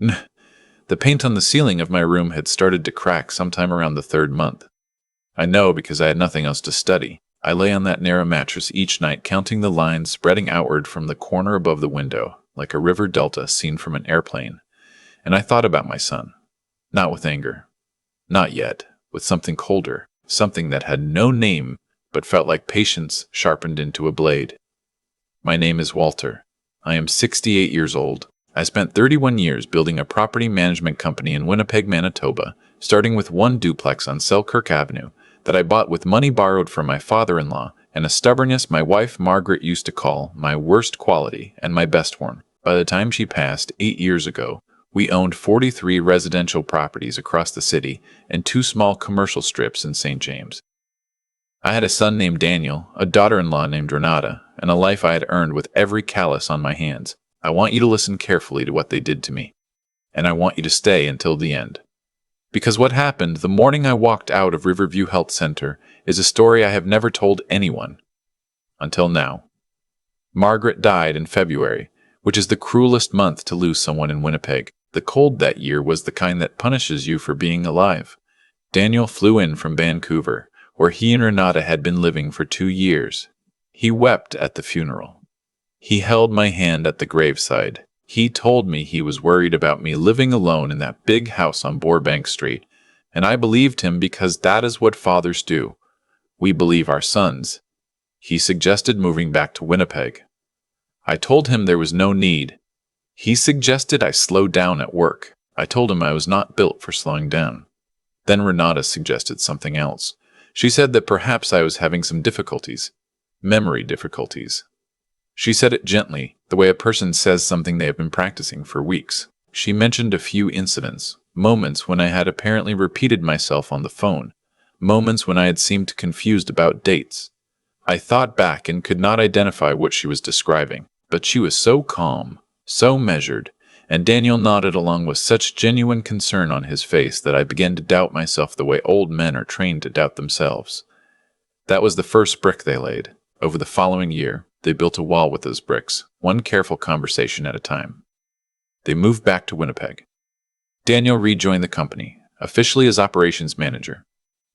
The paint on the ceiling of my room had started to crack sometime around the third month. I know because I had nothing else to study. I lay on that narrow mattress each night, counting the lines spreading outward from the corner above the window, like a river delta seen from an airplane. And I thought about my son. Not with anger. Not yet. With something colder. Something that had no name, but felt like patience sharpened into a blade. My name is Walter. I am 68 years old. I spent 31 years building a property management company in Winnipeg, Manitoba, starting with one duplex on Selkirk Avenue that I bought with money borrowed from my father-in-law and a stubbornness my wife Margaret used to call my worst quality and my best one. By the time she passed 8 years ago, we owned 43 residential properties across the city and 2 small commercial strips in St. James. I had a son named Daniel, a daughter-in-law named Renata, and a life I had earned with every callus on my hands. I want you to listen carefully to what they did to me, and I want you to stay until the end. Because what happened the morning I walked out of Riverview Health Center is a story I have never told anyone. Until now. Margaret died in February, which is the cruelest month to lose someone in Winnipeg. The cold that year was the kind that punishes you for being alive. Daniel flew in from Vancouver, where he and Renata had been living for 2 years. He wept at the funeral. He held my hand at the graveside. He told me he was worried about me living alone in that big house on Burbank Street, and I believed him because that is what fathers do. We believe our sons. He suggested moving back to Winnipeg. I told him there was no need. He suggested I slow down at work. I told him I was not built for slowing down. Then Renata suggested something else. She said that perhaps I was having some difficulties. Memory difficulties. She said it gently, the way a person says something they have been practicing for weeks. She mentioned a few incidents, moments when I had apparently repeated myself on the phone, moments when I had seemed confused about dates. I thought back and could not identify what she was describing, but she was so calm, so measured, and Daniel nodded along with such genuine concern on his face that I began to doubt myself the way old men are trained to doubt themselves. That was the first brick they laid. Over the following year, they built a wall with those bricks, one careful conversation at a time. They moved back to Winnipeg. Daniel rejoined the company, officially as operations manager,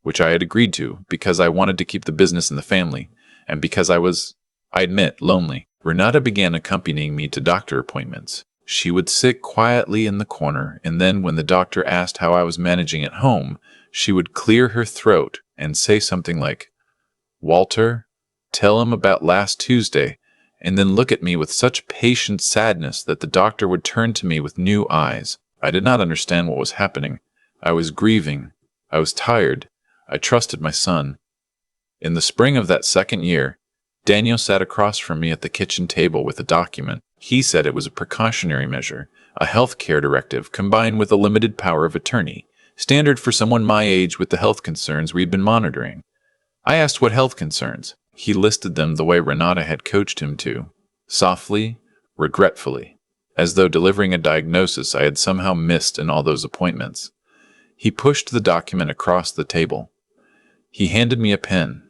which I had agreed to because I wanted to keep the business in the family, and because I was, I admit, lonely. Renata began accompanying me to doctor appointments. She would sit quietly in the corner, and then when the doctor asked how I was managing at home, she would clear her throat and say something like, "Walter, tell him about last Tuesday," and then look at me with such patient sadness that the doctor would turn to me with new eyes. I did not understand what was happening. I was grieving. I was tired. I trusted my son. In the spring of that second year, Daniel sat across from me at the kitchen table with a document. He said it was a precautionary measure, a health care directive combined with a limited power of attorney, standard for someone my age with the health concerns we'd been monitoring. I asked what health concerns. He listed them the way Renata had coached him to, softly, regretfully, as though delivering a diagnosis I had somehow missed in all those appointments. He pushed the document across the table. He handed me a pen.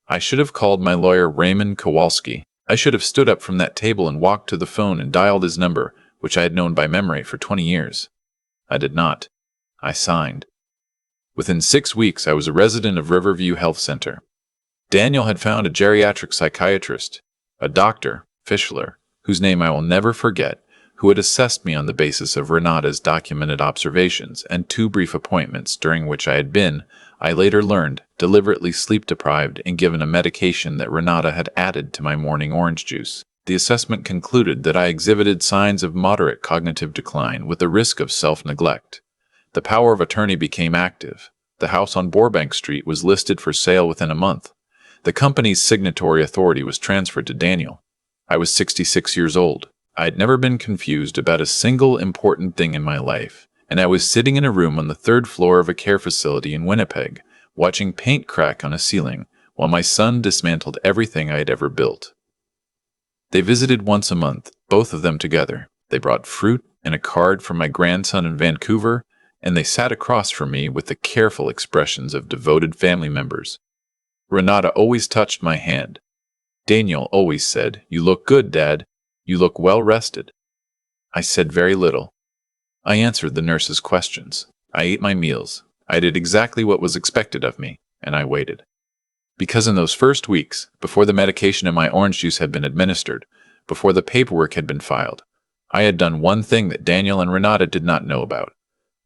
I should have called my lawyer Raymond Kowalski. I should have stood up from that table and walked to the phone and dialed his number, which I had known by memory for 20 years. I did not. I signed. Within 6 weeks, I was a resident of Riverview Health Center. Daniel had found a geriatric psychiatrist, a Dr. Fischler, whose name I will never forget, who had assessed me on the basis of Renata's documented observations and 2 brief appointments during which I had been, I later learned, deliberately sleep-deprived and given a medication that Renata had added to my morning orange juice. The assessment concluded that I exhibited signs of moderate cognitive decline with a risk of self-neglect. The power of attorney became active. The house on Burbank Street was listed for sale within a month. The company's signatory authority was transferred to Daniel. I was 66 years old. I had never been confused about a single important thing in my life, and I was sitting in a room on the 3rd floor of a care facility in Winnipeg, watching paint crack on a ceiling, while my son dismantled everything I had ever built. They visited once a month, both of them together. They brought fruit and a card from my grandson in Vancouver, and they sat across from me with the careful expressions of devoted family members. Renata always touched my hand. Daniel always said, "You look good, Dad. You look well rested." I said very little. I answered the nurse's questions. I ate my meals. I did exactly what was expected of me, and I waited. Because in those first weeks, before the medication in my orange juice had been administered, before the paperwork had been filed, I had done one thing that Daniel and Renata did not know about.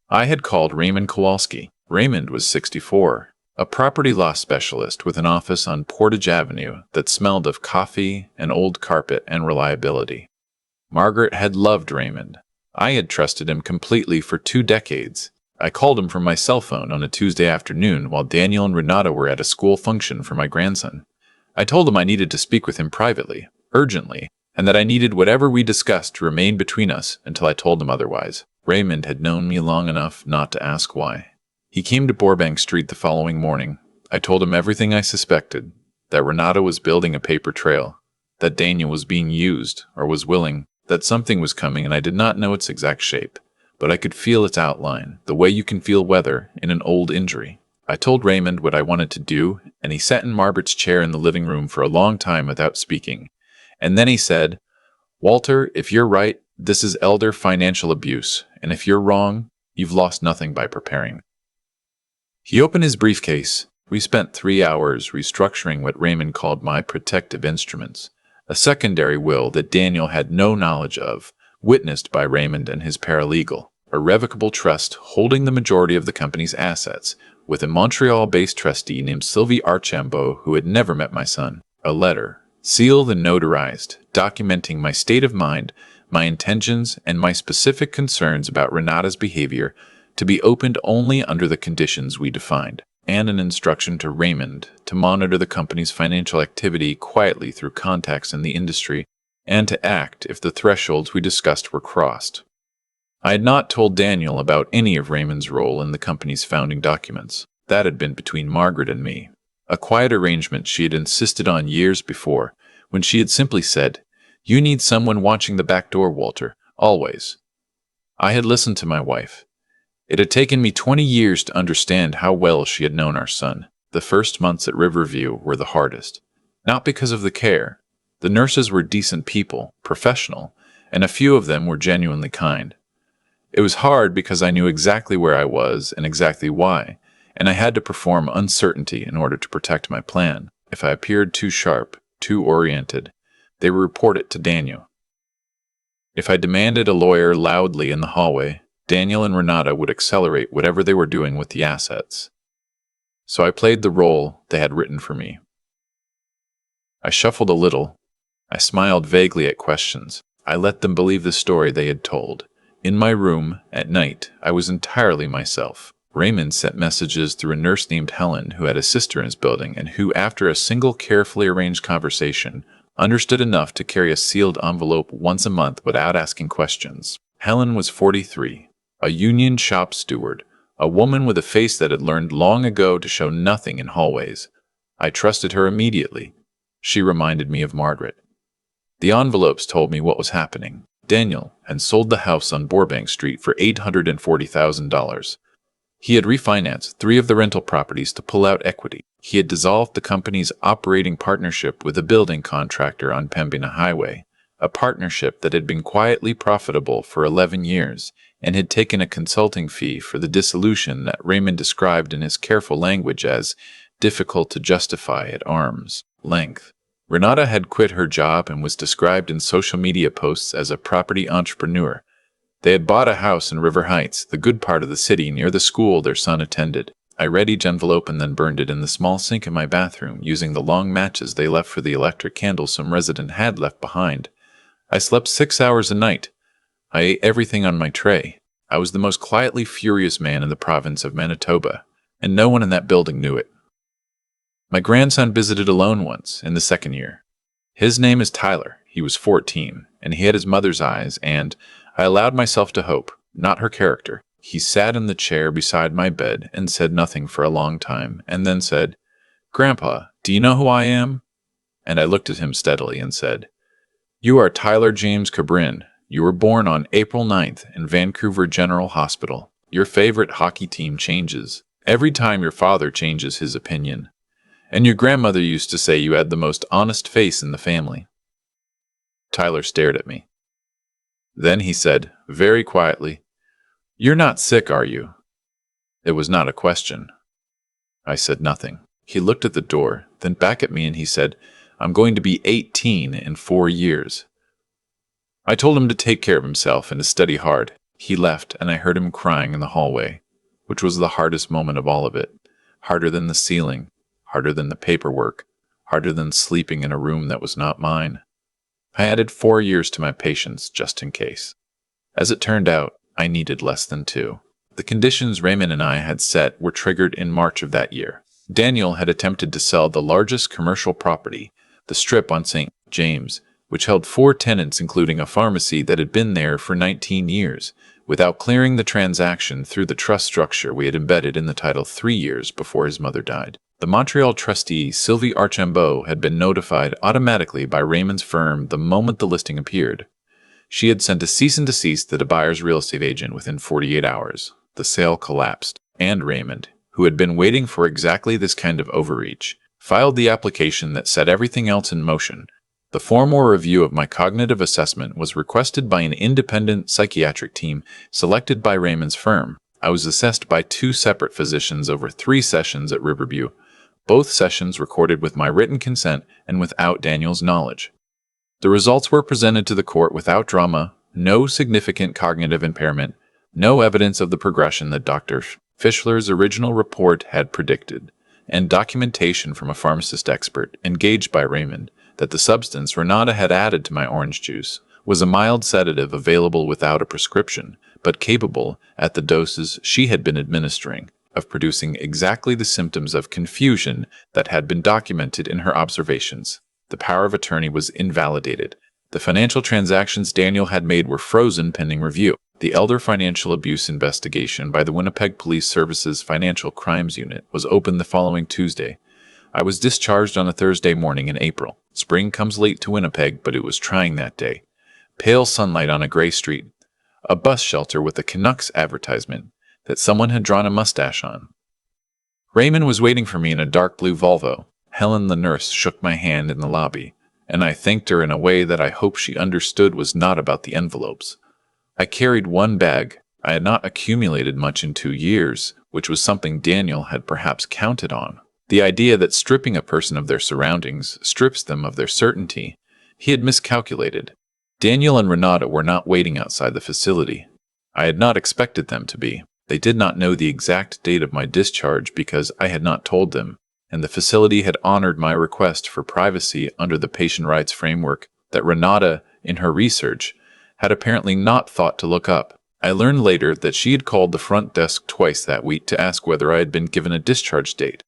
I had called Raymond Kowalski. Raymond was 64, a property law specialist with an office on Portage Avenue that smelled of coffee and old carpet and reliability. Margaret had loved Raymond. I had trusted him completely for 2 decades. I called him from my cell phone on a Tuesday afternoon while Daniel and Renata were at a school function for my grandson. I told him I needed to speak with him privately, urgently, and that I needed whatever we discussed to remain between us until I told him otherwise. Raymond had known me long enough not to ask why. He came to Burbank Street the following morning. I told him everything I suspected, that Renata was building a paper trail, that Daniel was being used, or was willing, that something was coming and I did not know its exact shape, but I could feel its outline, the way you can feel weather in an old injury. I told Raymond what I wanted to do, and he sat in Margaret's chair in the living room for a long time without speaking. And then he said, "Walter, if you're right, this is elder financial abuse, and if you're wrong, you've lost nothing by preparing." He opened his briefcase. We spent 3 hours restructuring what Raymond called my protective instruments, a secondary will that Daniel had no knowledge of, witnessed by Raymond and his paralegal, a revocable trust holding the majority of the company's assets, with a Montreal-based trustee named Sylvie Archambault who had never met my son, a letter, sealed and notarized, documenting my state of mind, my intentions, and my specific concerns about Renata's behavior, to be opened only under the conditions we defined, and an instruction to Raymond to monitor the company's financial activity quietly through contacts in the industry, and to act if the thresholds we discussed were crossed. I had not told Daniel about any of Raymond's role in the company's founding documents. That had been between Margaret and me, a quiet arrangement she had insisted on years before, when she had simply said, "You need someone watching the back door, Walter, always." I had listened to my wife. It had taken me 20 years to understand how well she had known our son. The first months at Riverview were the hardest, not because of the care. The nurses were decent people, professional, and a few of them were genuinely kind. It was hard because I knew exactly where I was and exactly why, and I had to perform uncertainty in order to protect my plan. If I appeared too sharp, too oriented, they would report it to Daniel. If I demanded a lawyer loudly in the hallway, Daniel and Renata would accelerate whatever they were doing with the assets. So I played the role they had written for me. I shuffled a little. I smiled vaguely at questions. I let them believe the story they had told. In my room, at night, I was entirely myself. Raymond sent messages through a nurse named Helen who had a sister in his building and who, after a single carefully arranged conversation, understood enough to carry a sealed envelope once a month without asking questions. Helen was 43. A union shop steward, a woman with a face that had learned long ago to show nothing in hallways. I trusted her immediately. She reminded me of Margaret. The envelopes told me what was happening. Daniel had sold the house on Burbank Street for $840,000. He had refinanced 3 of the rental properties to pull out equity. He had dissolved the company's operating partnership with a building contractor on Pembina Highway, a partnership that had been quietly profitable for 11 years, and had taken a consulting fee for the dissolution that Raymond described in his careful language as difficult to justify at arm's length. Renata had quit her job and was described in social media posts as a property entrepreneur. They had bought a house in River Heights, the good part of the city near the school their son attended. I read each envelope and then burned it in the small sink in my bathroom, using the long matches they left for the electric candles some resident had left behind. I slept 6 hours a night. I ate everything on my tray. I was the most quietly furious man in the province of Manitoba, and no one in that building knew it. My grandson visited alone once, in the 2nd year. His name is Tyler. He was 14, and he had his mother's eyes, and I allowed myself to hope, not her character. He sat in the chair beside my bed and said nothing for a long time, and then said, "Grandpa, do you know who I am?" And I looked at him steadily and said, "You are Tyler James Cabrin. You were born on April 9th in Vancouver General Hospital. Your favorite hockey team changes every time your father changes his opinion. And your grandmother used to say you had the most honest face in the family." Tyler stared at me. Then he said, very quietly, "You're not sick, are you?" It was not a question. I said nothing. He looked at the door, then back at me, and he said, "I'm going to be 18 in 4 years." I told him to take care of himself and to study hard. He left, and I heard him crying in the hallway, which was the hardest moment of all of it. Harder than the ceiling, harder than the paperwork, harder than sleeping in a room that was not mine. I added 4 years to my patience, just in case. As it turned out, I needed less than 2. The conditions Raymond and I had set were triggered in March of that year. Daniel had attempted to sell the largest commercial property, the Strip on St. James, which held 4 tenants including a pharmacy that had been there for 19 years, without clearing the transaction through the trust structure we had embedded in the title 3 years before his mother died. The Montreal trustee, Sylvie Archambault, had been notified automatically by Raymond's firm the moment the listing appeared. She had sent a cease and desist to the buyer's real estate agent within 48 hours. The sale collapsed, and Raymond, who had been waiting for exactly this kind of overreach, filed the application that set everything else in motion. The formal review of my cognitive assessment was requested by an independent psychiatric team selected by Raymond's firm. I was assessed by 2 separate physicians over 3 sessions at Riverview, both sessions recorded with my written consent and without Daniel's knowledge. The results were presented to the court without drama, no significant cognitive impairment, no evidence of the progression that Dr. Fischler's original report had predicted, and documentation from a pharmacist expert engaged by Raymond that the substance Renata had added to my orange juice was a mild sedative available without a prescription, but capable, at the doses she had been administering, of producing exactly the symptoms of confusion that had been documented in her observations. The power of attorney was invalidated. The financial transactions Daniel had made were frozen pending review. The Elder Financial Abuse Investigation by the Winnipeg Police Services Financial Crimes Unit was opened the following Tuesday. I was discharged on a Thursday morning in April. Spring comes late to Winnipeg, but it was trying that day. Pale sunlight on a gray street. A bus shelter with a Canucks advertisement that someone had drawn a mustache on. Raymond was waiting for me in a dark blue Volvo. Helen, the nurse, shook my hand in the lobby, and I thanked her in a way that I hope she understood was not about the envelopes. I carried 1 bag. I had not accumulated much in 2 years, which was something Daniel had perhaps counted on. The idea that stripping a person of their surroundings strips them of their certainty. He had miscalculated. Daniel and Renata were not waiting outside the facility. I had not expected them to be. They did not know the exact date of my discharge because I had not told them, and the facility had honored my request for privacy under the patient rights framework that Renata, in her research, had apparently not thought to look up. I learned later that she had called the front desk twice that week to ask whether I had been given a discharge date.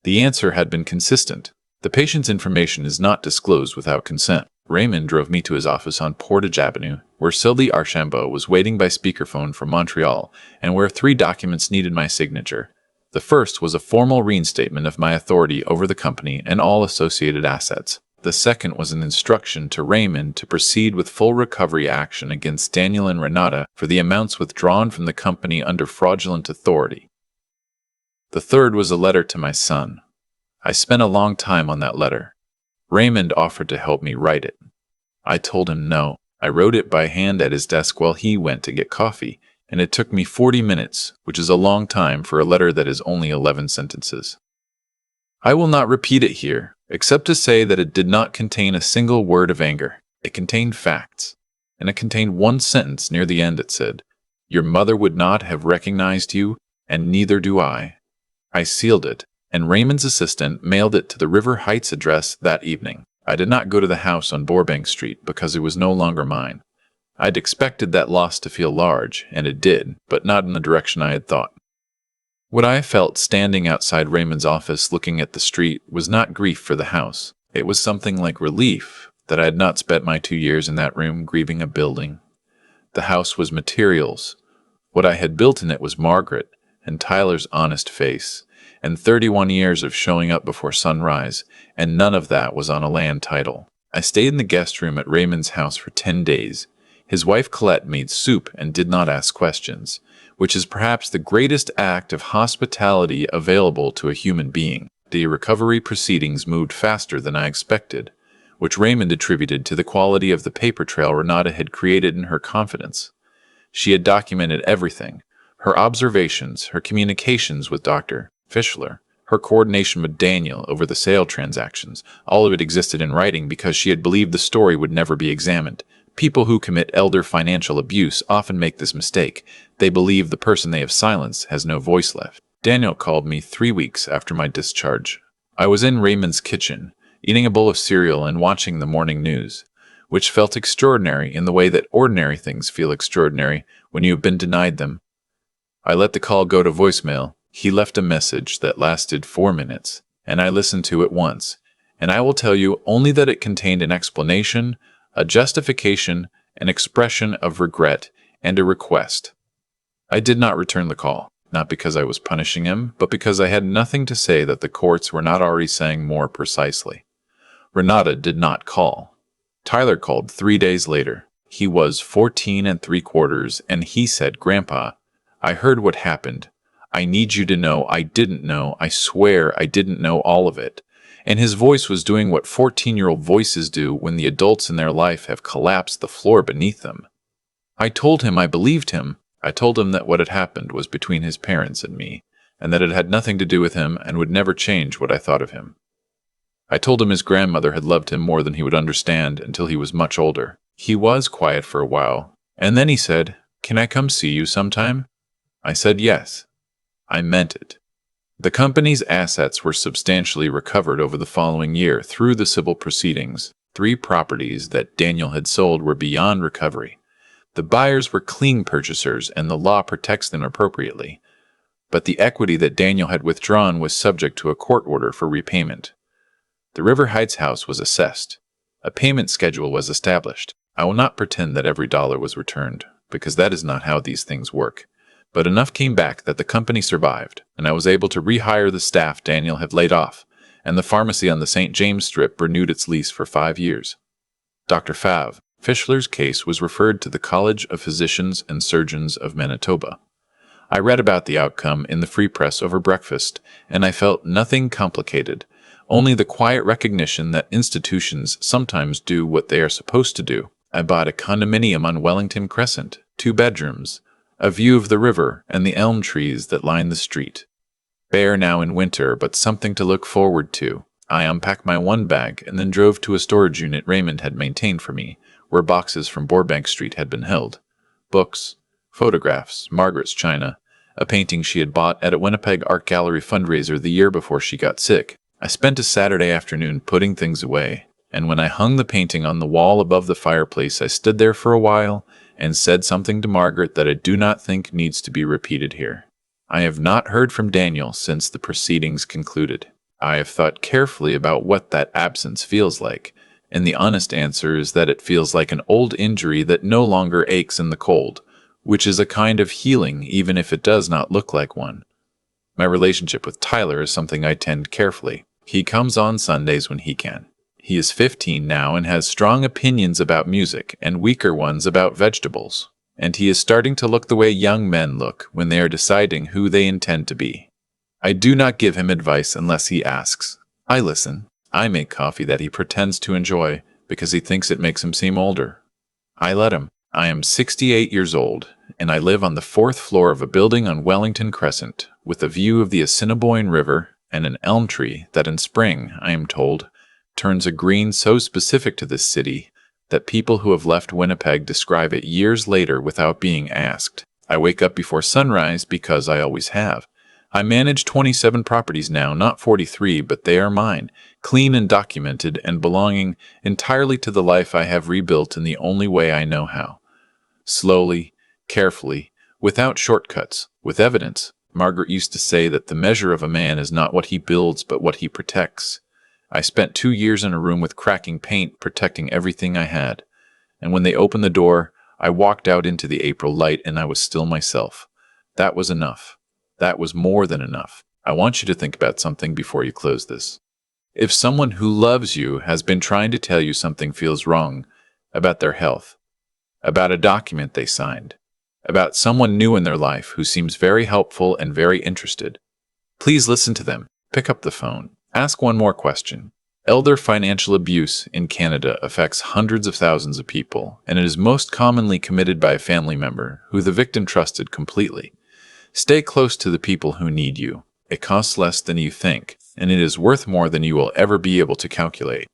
The answer had been consistent. The patient's information is not disclosed without consent. Raymond drove me to his office on Portage Avenue, where Sylvie Archambault was waiting by speakerphone from Montreal, and where 3 documents needed my signature. The first was a formal reinstatement of my authority over the company and all associated assets. The second was an instruction to Raymond to proceed with full recovery action against Daniel and Renata for the amounts withdrawn from the company under fraudulent authority. The third was a letter to my son. I spent a long time on that letter. Raymond offered to help me write it. I told him no. I wrote it by hand at his desk while he went to get coffee, and it took me 40 minutes, which is a long time for a letter that is only 11 sentences. I will not repeat it here, except to say that it did not contain a single word of anger. It contained facts, and it contained 1 sentence near the end. It said, "Your mother would not have recognized you, and neither do I." I sealed it, and Raymond's assistant mailed it to the River Heights address that evening. I did not go to the house on Burbank Street because it was no longer mine. I'd expected that loss to feel large, and it did, but not in the direction I had thought. What I felt standing outside Raymond's office looking at the street was not grief for the house. It was something like relief that I had not spent my 2 years in that room grieving a building. The house was materials. What I had built in it was Margaret and Tyler's honest face, and 31 years of showing up before sunrise, and none of that was on a land title. I stayed in the guest room at Raymond's house for 10 days. His wife Colette made soup and did not ask questions, which is perhaps the greatest act of hospitality available to a human being. The recovery proceedings moved faster than I expected, which Raymond attributed to the quality of the paper trail Renata had created in her confidence. She had documented everything, Her observations, her communications with Dr. Fischler, her coordination with Daniel over the sale transactions, all of it existed in writing because she had believed the story would never be examined. People who commit elder financial abuse often make this mistake. They believe the person they have silenced has no voice left. Daniel called me 3 weeks after my discharge. I was in Raymond's kitchen, eating a bowl of cereal and watching the morning news, which felt extraordinary in the way that ordinary things feel extraordinary when you have been denied them. I let the call go to voicemail. He left a message that lasted 4 minutes, and I listened to it once, and I will tell you only that it contained an explanation, a justification, an expression of regret, and a request. I did not return the call, not because I was punishing him, but because I had nothing to say that the courts were not already saying more precisely. Renata did not call. Tyler called 3 days later. He was 14 3/4, and he said, "Grandpa, I heard what happened. I need you to know I didn't know. I swear I didn't know all of it." And his voice was doing what 14-year-old voices do when the adults in their life have collapsed the floor beneath them. I told him I believed him. I told him that what had happened was between his parents and me, and that it had nothing to do with him and would never change what I thought of him. I told him his grandmother had loved him more than he would understand until he was much older. He was quiet for a while, and then he said, "Can I come see you sometime?" I said yes. I meant it. The company's assets were substantially recovered over the following year through the civil proceedings. 3 properties that Daniel had sold were beyond recovery. The buyers were clean purchasers, and the law protects them appropriately. But the equity that Daniel had withdrawn was subject to a court order for repayment. The River Heights house was assessed. A payment schedule was established. I will not pretend that every dollar was returned, because that is not how these things work. But enough came back that the company survived, and I was able to rehire the staff Daniel had laid off, and the pharmacy on the St. James Strip renewed its lease for 5 years. Dr. Fischler's case was referred to the College of Physicians and Surgeons of Manitoba. I read about the outcome in the Free Press over breakfast, and I felt nothing complicated, only the quiet recognition that institutions sometimes do what they are supposed to do. I bought a condominium on Wellington Crescent, 2 bedrooms, a view of the river and the elm trees that line the street. Bare now in winter, but something to look forward to. I unpacked my 1 bag and then drove to a storage unit Raymond had maintained for me, where boxes from Burbank Street had been held. Books, photographs, Margaret's china, a painting she had bought at a Winnipeg Art Gallery fundraiser the year before she got sick. I spent a Saturday afternoon putting things away, and when I hung the painting on the wall above the fireplace, I stood there for a while and said something to Margaret that I do not think needs to be repeated here. I have not heard from Daniel since the proceedings concluded. I have thought carefully about what that absence feels like, and the honest answer is that it feels like an old injury that no longer aches in the cold, which is a kind of healing even if it does not look like one. My relationship with Tyler is something I tend carefully. He comes on Sundays when he can. He is 15 now and has strong opinions about music and weaker ones about vegetables. And he is starting to look the way young men look when they are deciding who they intend to be. I do not give him advice unless he asks. I listen. I make coffee that he pretends to enjoy because he thinks it makes him seem older. I let him. I am 68 years old, and I live on the 4th floor of a building on Wellington Crescent with a view of the Assiniboine River and an elm tree that in spring, I am told, turns a green so specific to this city that people who have left Winnipeg describe it years later without being asked. I wake up before sunrise because I always have. I manage 27 properties now, not 43, but they are mine, clean and documented and belonging entirely to the life I have rebuilt in the only way I know how. Slowly, carefully, without shortcuts, with evidence. Margaret used to say that the measure of a man is not what he builds, but what he protects. I spent 2 years in a room with cracking paint, protecting everything I had. And when they opened the door, I walked out into the April light and I was still myself. That was enough. That was more than enough. I want you to think about something before you close this. If someone who loves you has been trying to tell you something feels wrong about their health, about a document they signed, about someone new in their life who seems very helpful and very interested, please listen to them. Pick up the phone. Ask one more question. Elder financial abuse in Canada affects hundreds of thousands of people, and it is most commonly committed by a family member who the victim trusted completely. Stay close to the people who need you. It costs less than you think, and it is worth more than you will ever be able to calculate.